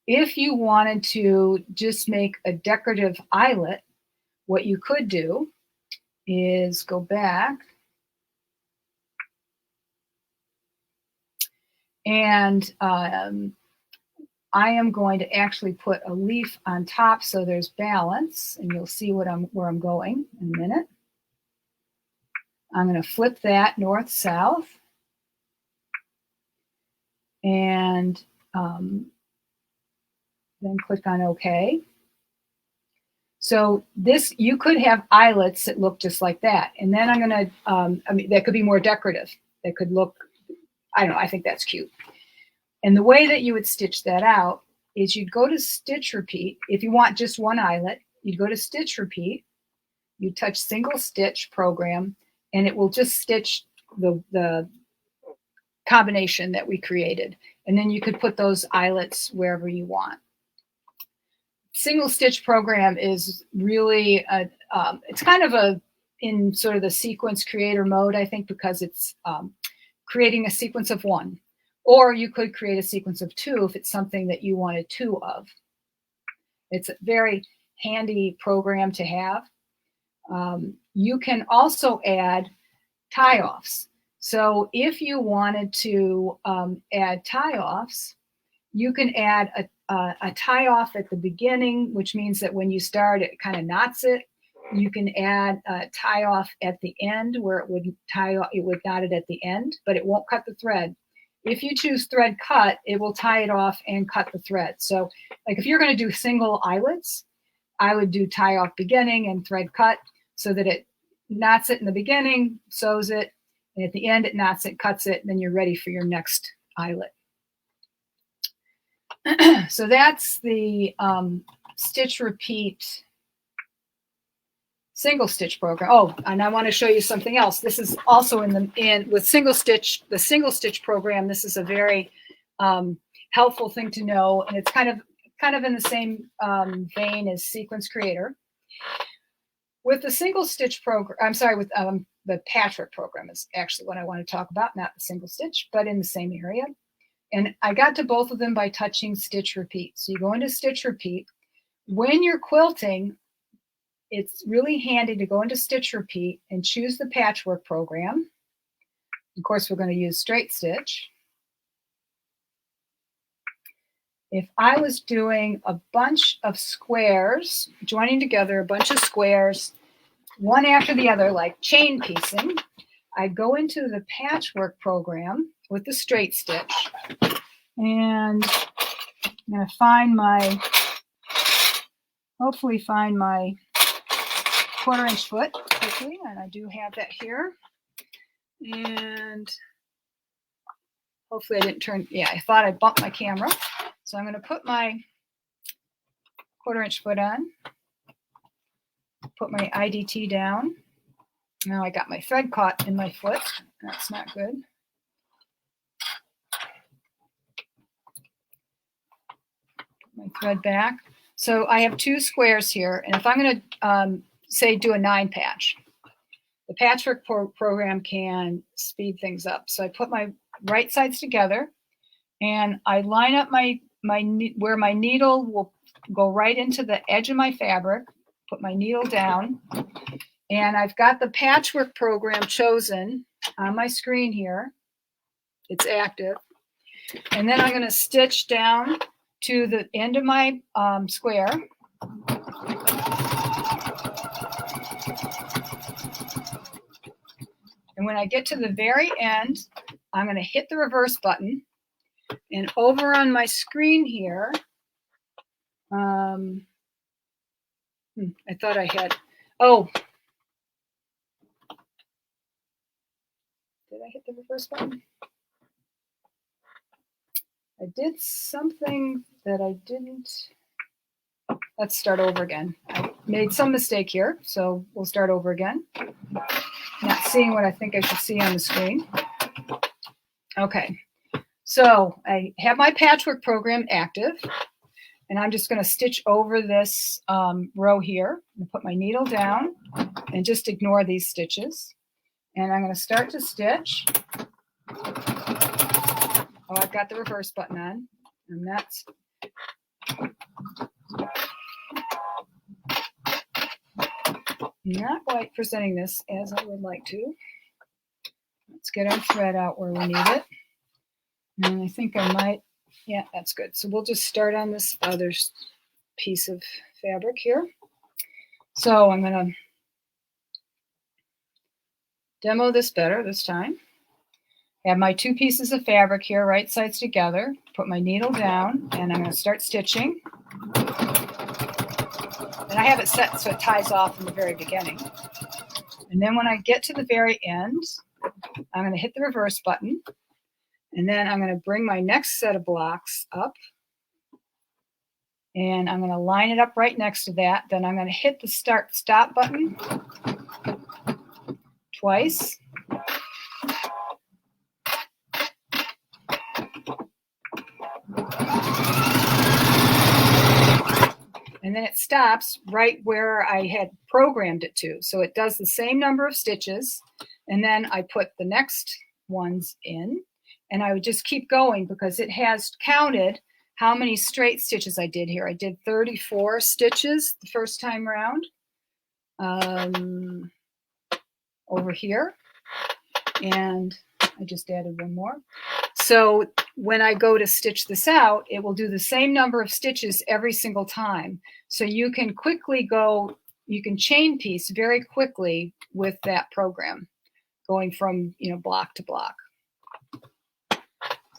if you wanted to just make a decorative eyelet, what you could do is go back and I am going to actually put a leaf on top so there's balance, and you'll see where I'm going in a minute. I'm going to flip that north-south, and then click on OK. So this, you could have eyelets that look just like that, and then I'm going to, that could be more decorative. That could look, I don't know, I think that's cute. And the way that you would stitch that out is you'd go to Stitch Repeat. If you want just one eyelet, you'd go to Stitch Repeat, you touch Single Stitch Program, and it will just stitch the combination that we created. And then you could put those eyelets wherever you want. Single Stitch Program is really, it's kind of in sort of the Sequence Creator mode, I think, because it's creating a sequence of one. Or you could create a sequence of two if it's something that you wanted two of. It's a very handy program to have. You can also add tie-offs. So if you wanted to add tie-offs, you can add a tie-off at the beginning, which means that when you start, it kind of knots it. You can add a tie-off at the end where it would knot it at the end, but it won't cut the thread. If you choose thread cut, it will tie it off and cut the thread. So like if you're going to do single eyelets, I would do tie off beginning and thread cut so that it knots it in the beginning, sews it, and at the end it knots it, cuts it, and then you're ready for your next eyelet. So that's the Stitch Repeat Single Stitch Program. Oh, and I want to show you something else. This is also with Single Stitch, the Single Stitch Program. This is a very helpful thing to know, and it's kind of in the same vein as Sequence Creator. With the Single Stitch Program, I'm sorry, with the Patchwork Program is actually what I want to talk about, not the Single Stitch, but in the same area. And I got to both of them by touching Stitch Repeat. So you go into Stitch Repeat. When you're quilting, it's really handy to go into Stitch Repeat and choose the Patchwork Program. Of course, we're going to use straight stitch. If I was doing a bunch of squares, joining together a bunch of squares, one after the other, like chain piecing, I'd go into the Patchwork Program with the straight stitch, and I'm going to hopefully find my 1/4 inch foot quickly, and I do have that here. And hopefully I didn't turn, yeah, I thought I bumped my camera. So I'm going to put my 1/4" foot on. Put my IDT down. Now I got my thread caught in my foot. That's not good. Put my thread back. So I have 2 squares here, and if I'm going to say do a 9 patch, the Patchwork program can speed things up. So I put my right sides together, and I line up where my needle will go right into the edge of my fabric. Put my needle down, and I've got the Patchwork program chosen on my screen here. It's active. And then I'm going to stitch down to the end of my square. And when I get to the very end, I'm going to hit the reverse button. And over on my screen here, I thought I had, oh, did I hit the reverse button? I did something that I didn't. Let's start over again. I made some mistake here, so we'll start over again. Not seeing what I think I should see on the screen. Okay, so I have my Patchwork program active, and I'm just going to stitch over this row here. I'm going to put my needle down and just ignore these stitches. And I'm going to start to stitch. Oh, I've got the reverse button on, and that's not quite presenting this as I would like to. Let's get our thread out where we need it. And I think I might, yeah, that's good. So we'll just start on this other piece of fabric here. So I'm going to demo this better this time. I have my 2 pieces of fabric here, right sides together. Put my needle down, and I'm going to start stitching. And I have it set so it ties off in the very beginning. And then when I get to the very end, I'm going to hit the reverse button. And then I'm going to bring my next set of blocks up. And I'm going to line it up right next to that. Then I'm going to hit the stop button twice. And then it stops right where I had programmed it to. So it does the same number of stitches. And then I put the next ones in. And I would just keep going because it has counted how many straight stitches I did here. I did 34 stitches the first time around over here. And I just added one more. So when I go to stitch this out, it will do the same number of stitches every single time. So you can quickly go, you can chain piece very quickly with that program, going from, you know, block to block.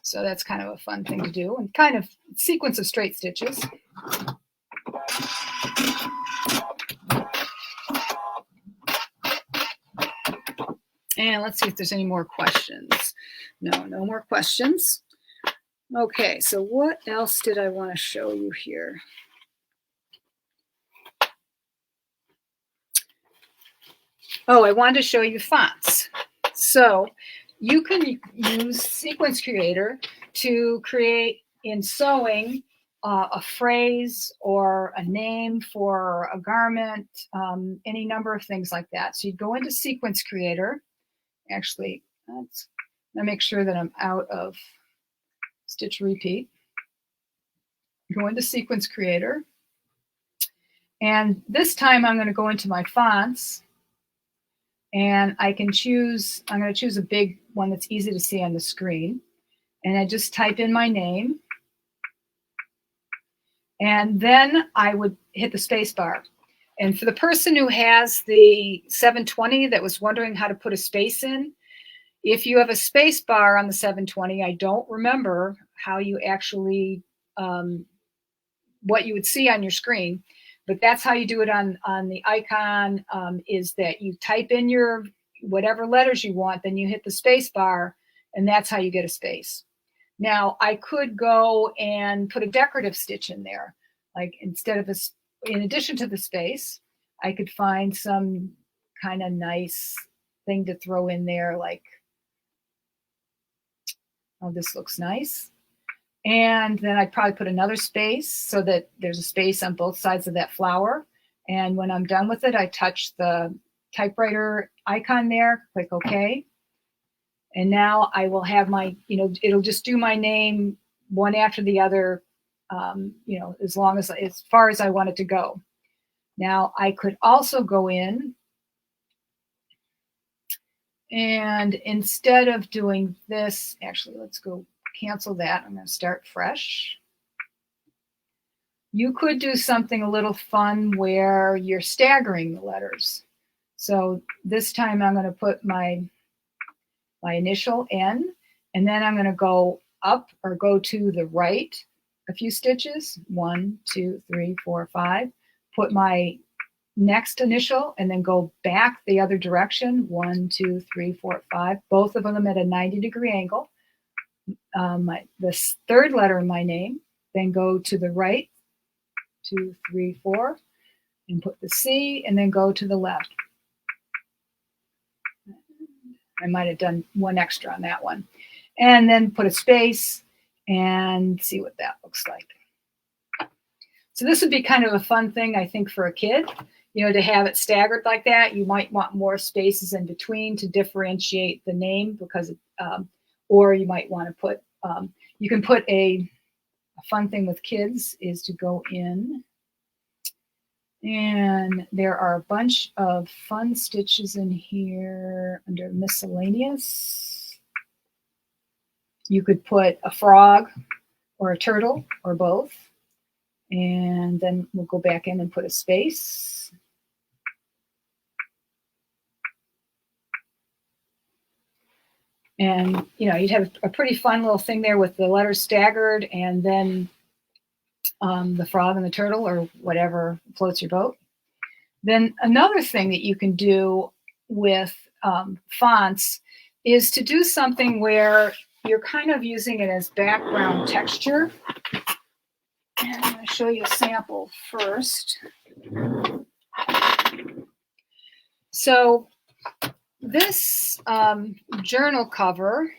So that's kind of a fun thing to do, and kind of sequence of straight stitches. And let's see if there's any more questions. No more questions. Okay, so what else did I want to show you here? Oh, I wanted to show you fonts. So you can use Sequence Creator to create in sewing a phrase or a name for a garment, any number of things like that. So you'd go into Sequence Creator. Actually, let's make sure that I'm out of stitch repeat. Go into Sequence Creator. And this time I'm going to go into my fonts. And I can choose, I'm going to choose a big one that's easy to see on the screen. And I just type in my name. And then I would hit the space bar. And for the person who has the 720 that was wondering how to put a space in, if you have a space bar on the 720, I don't remember how you actually, what you would see on your screen, but that's how you do it on the icon, is that you type in your whatever letters you want, then you hit the space bar, and that's how you get a space. Now, I could go and put a decorative stitch in there. Like instead of in addition to the space, I could find some kind of nice thing to throw in there, like, oh, this looks nice. And then I'd probably put another space so that there's a space on both sides of that flower. And when I'm done with it, I touch the typewriter icon there, click OK. And now I will have my, it'll just do my name one after the other, as far as I want it to go. Now I could also go in and instead of doing this, actually, let's go cancel that. I'm going to start fresh. You could do something a little fun where you're staggering the letters. So this time I'm going to put my initial N, and then I'm going to go up or go to the right a few stitches, 1, 2, 3, 4, 5, put my next initial and then go back the other direction, 1, 2, 3, 4, 5, both of them at a 90-degree angle. The third letter in my name, then go to the right, 2, 3, 4, and put the C, and then go to the left. I might have done one extra on that one. And then put a space and see what that looks like. So this would be kind of a fun thing, I think, for a kid, to have it staggered like that. You might want more spaces in between to differentiate the name, because, or you might want to put, you can put a fun thing with kids is to go in, and there are a bunch of fun stitches in here under miscellaneous. You could put a frog or a turtle or both. And then we'll go back in and put a space. And, you'd have a pretty fun little thing there with the letters staggered, and then the frog and the turtle or whatever floats your boat. Then another thing that you can do with fonts is to do something where you're kind of using it as background texture. And I'm going to show you a sample first. So this journal cover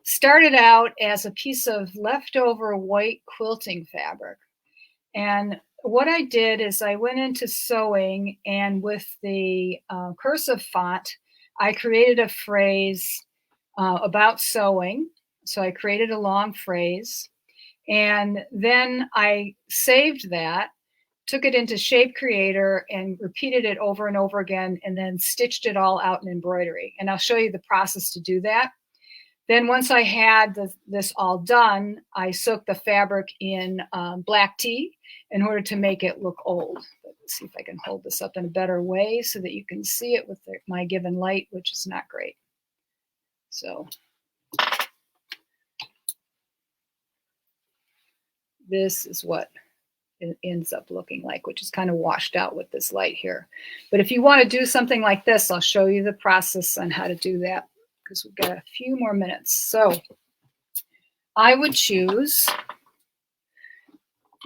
started out as a piece of leftover white quilting fabric. And what I did is I went into sewing, and with the cursive font, I created a phrase about sewing. So I created a long phrase. And then I saved that, took it into Shape Creator and repeated it over and over again, and then stitched it all out in embroidery. And I'll show you the process to do that. Then once I had this all done, I soaked the fabric in black tea in order to make it look old. Let's see if I can hold this up in a better way so that you can see it with my given light, which is not great. So this is what it ends up looking like, which is kind of washed out with this light here. But if you want to do something like this, I'll show you the process on how to do that, because we've got a few more minutes. So I would choose,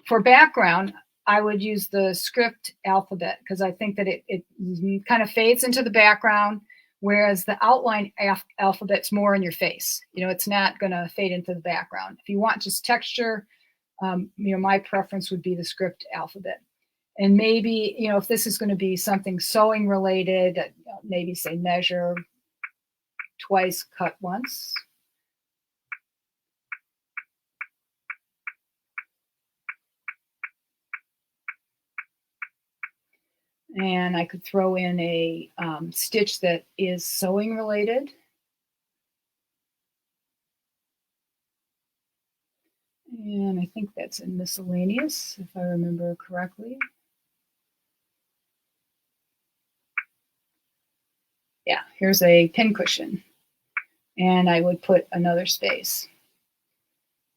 for background, I would use the script alphabet, because I think that it kind of fades into the background, whereas the outline alphabet's more in your face. It's not going to fade into the background. If you want just texture, my preference would be the script alphabet. And maybe, if this is going to be something sewing related, maybe say measure twice, cut once. And I could throw in a stitch that is sewing related. And I think that's in miscellaneous, if I remember correctly. Yeah, here's a pincushion. And I would put another space.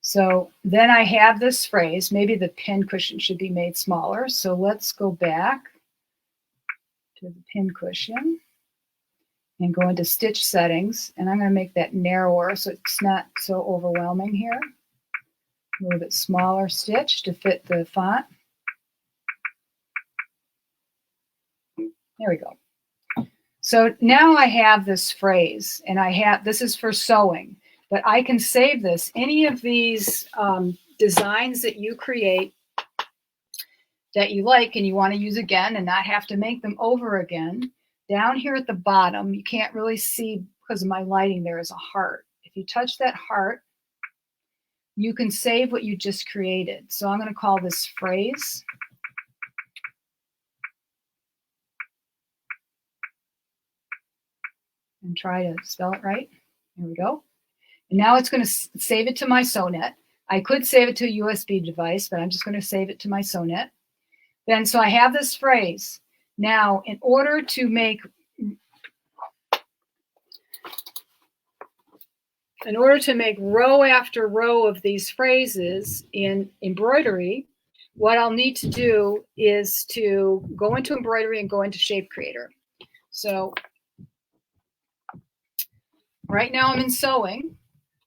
So then I have this phrase. Maybe the pincushion should be made smaller. So let's go back to the pincushion and go into stitch settings. And I'm going to make that narrower so it's not so overwhelming here. A little bit smaller stitch to fit the font. There we go. So now I have this phrase, and this is for sewing, but I can save this. Any of these designs that you create that you like and you want to use again and not have to make them over again, down here at the bottom, you can't really see because of my lighting, there is a heart. If you touch that heart, you can save what you just created. So I'm going to call this phrase. And try to spell it right. Here we go. And now it's going to save it to my SewNet. I could save it to a USB device, but I'm just going to save it to my SewNet. Then, so I have this phrase. Now, in order to make row after row of these phrases in embroidery, what I'll need to do is to go into embroidery and go into Shape Creator. So right now I'm in sewing.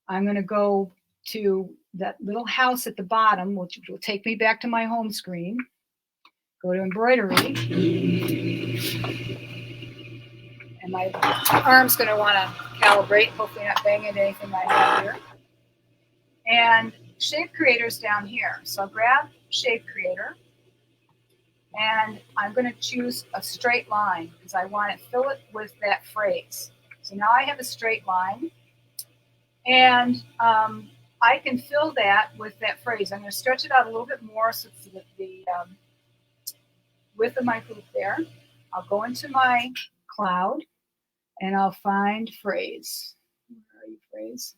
I'm going to go to that little house at the bottom, which will take me back to my home screen. Go to embroidery. And my arm's going to want to calibrate, hopefully not bang into anything I have here. And Shape Creator's down here. So I'll grab Shape Creator. And I'm going to choose a straight line because I want to fill it with that phrase. So now I have a straight line. And I can fill that with that phrase. I'm going to stretch it out a little bit more so it's the width of my hoop there. I'll go into my cloud and I'll find phrase. Where are you, phrase?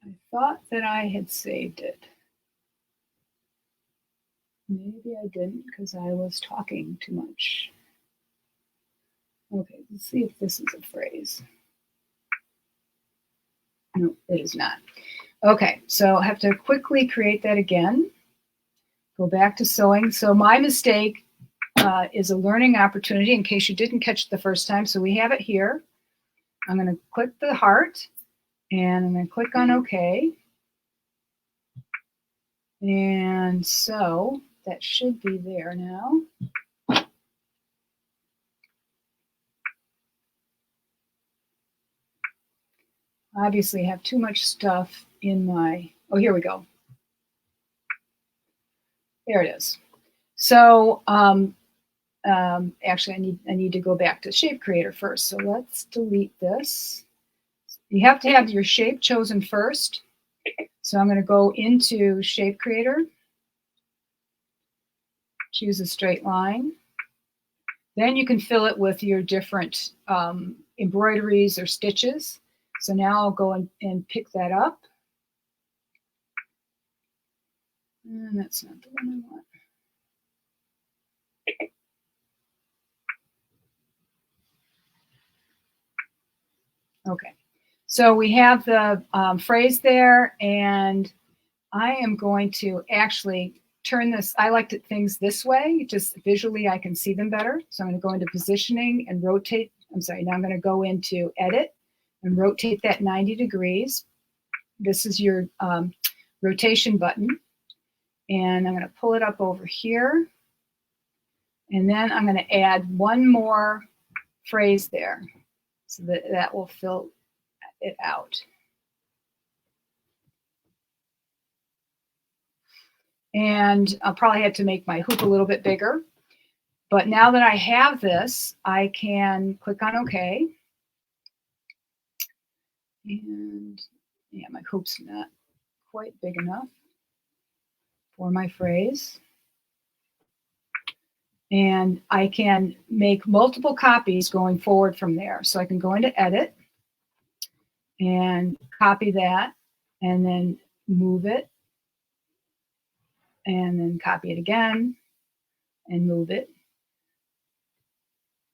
I thought that I had saved it. Maybe I didn't because I was talking too much. Okay, let's see if this is a phrase. No, it is not. Okay, so I have to quickly create that again. Go back to sewing. So my mistake is a learning opportunity in case you didn't catch it the first time. So we have it here. I'm going to click the heart and I'm going to click on OK. And so that should be there now. Obviously, I have too much stuff in my, oh, here we go. There it is. So actually, I need to go back to Shape Creator first. So let's delete this. You have to have your shape chosen first. So I'm going to go into Shape Creator, choose a straight line. Then you can fill it with your different embroideries or stitches. So now I'll go and pick that up. And that's not the one I want. Okay, so we have the phrase there, and I am going to actually turn this. I like things this way, just visually I can see them better. So I'm going to go into positioning and rotate. I'm sorry, now I'm going to go into edit and rotate that 90 degrees. This is your rotation button. And I'm going to pull it up over here. And then I'm going to add one more phrase there. So that will fill it out. And I'll probably have to make my hoop a little bit bigger. But now that I have this, I can click on OK. And yeah, my hoop's not quite big enough for my phrase. And I can make multiple copies going forward from there. So I can go into edit and copy that and then move it and then copy it again and move it.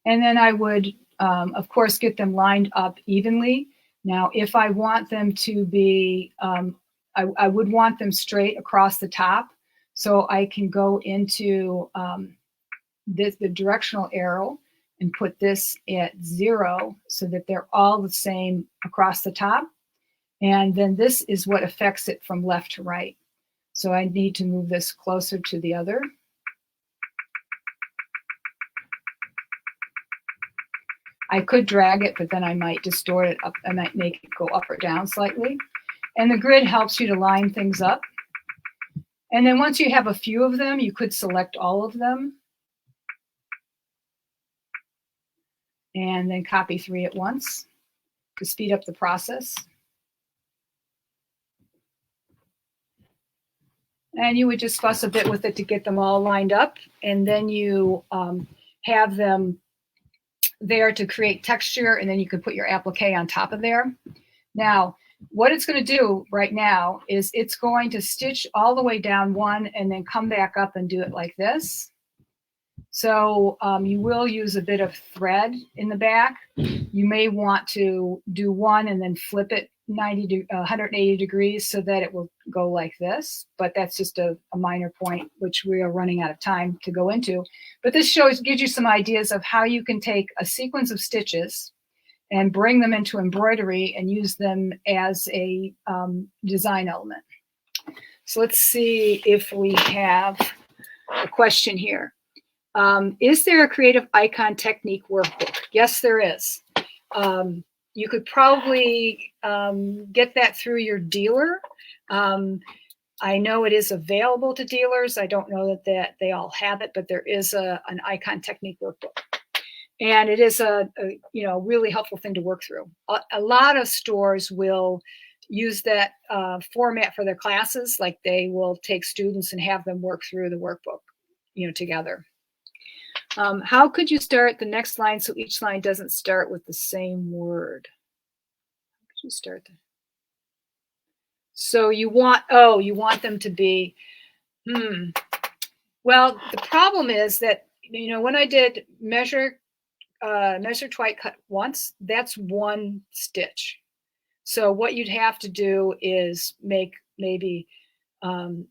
And then I would, of course, get them lined up evenly. Now, if I want them to be, I would want them straight across the top. So I can go into the directional arrow and put this at 0 so that they're all the same across the top. And then this is what affects it from left to right. So I need to move this closer to the other. I could drag it, but then I might distort it up. I might make it go up or down slightly. And the grid helps you to line things up. And then once you have a few of them, you could select all of them. And then copy 3 at once to speed up the process. And you would just fuss a bit with it to get them all lined up. And then you have them there to create texture, and then you can put your applique on top of there. Now, what it's going to do right now is it's going to stitch all the way down one and then come back up and do it like this. So you will use a bit of thread in the back. You may want to do one and then flip it 180 degrees so that it will go like this, but that's just a minor point, which we are running out of time to go into. But this gives you some ideas of how you can take a sequence of stitches and bring them into embroidery and use them as a design element. So let's see if we have a question here. Is there a creative icon technique workbook? Yes, there is. You could probably get that through your dealer. I know it is available to dealers. I don't know that they all have it, but there is an icon technique workbook. And it is a really helpful thing to work through. A lot of stores will use that format for their classes. Like they will take students and have them work through the workbook, together. How could you start the next line so each line doesn't start with the same word? How could you start that? So you want them to be, Well, the problem is that, when I did measure twice, cut once, that's one stitch. So what you'd have to do is make maybe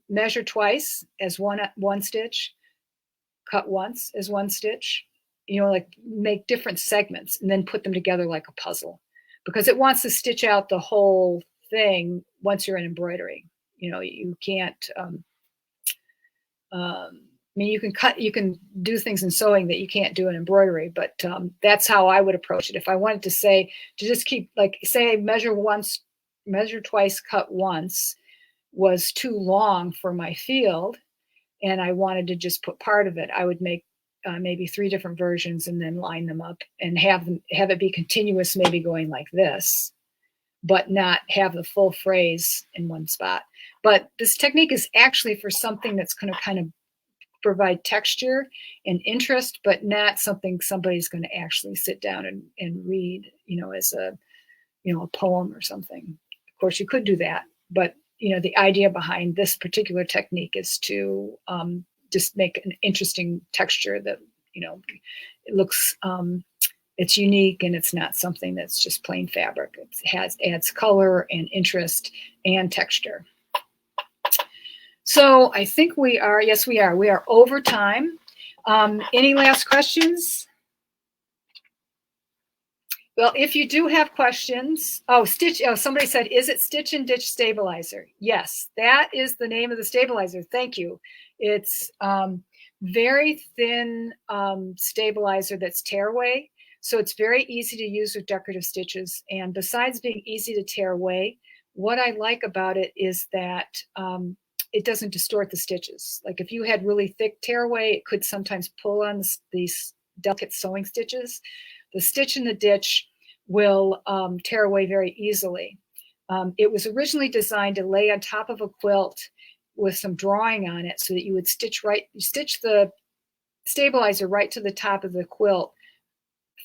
measure twice as one stitch, cut once as one stitch, like make different segments and then put them together like a puzzle, because it wants to stitch out the whole thing once you're in embroidery. You can't, you can do things in sewing that you can't do in embroidery, but that's how I would approach it. If I wanted to just keep, say measure twice, cut once was too long for my field, and I wanted to just put part of it, I would make maybe 3 different versions and then line them up and have it be continuous, maybe going like this, but not have the full phrase in one spot. But this technique is actually for something that's going to kind of provide texture and interest, but not something somebody's going to actually sit down and read, as a poem or something. Of course, you could do that, but the idea behind this particular technique is to just make an interesting texture that, it looks, it's unique, and it's not something that's just plain fabric. It adds color and interest and texture. So I think we are over time. Any last questions? Well, if you do have questions, somebody said, is it Stitch and Ditch Stabilizer? Yes, that is the name of the stabilizer. Thank you. It's very thin stabilizer that's tearaway. So it's very easy to use with decorative stitches. And besides being easy to tear away, what I like about it is that it doesn't distort the stitches. Like if you had really thick tearaway, it could sometimes pull on these delicate sewing stitches. The Stitch and the Ditch will tear away very easily. It was originally designed to lay on top of a quilt with some drawing on it so that you would stitch the stabilizer right to the top of the quilt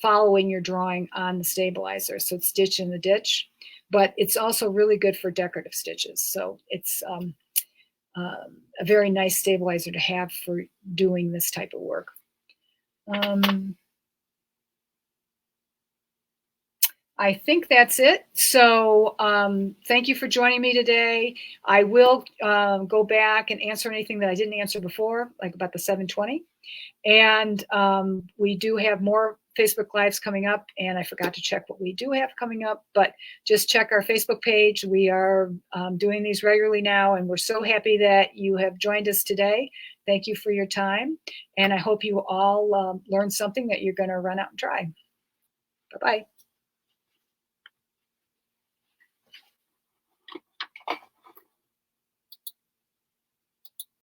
following your drawing on the stabilizer. So it's Stitch and the Ditch, but it's also really good for decorative stitches. So it's a very nice stabilizer to have for doing this type of work. I think that's it. So thank you for joining me today. I will go back and answer anything that I didn't answer before, like about the 720. And we do have more Facebook Lives coming up, and I forgot to check what we do have coming up, but just check our Facebook page. We are doing these regularly now, and we're so happy that you have joined us today. Thank you for your time, and I hope you all learned something that you're going to run out and try. Bye-bye.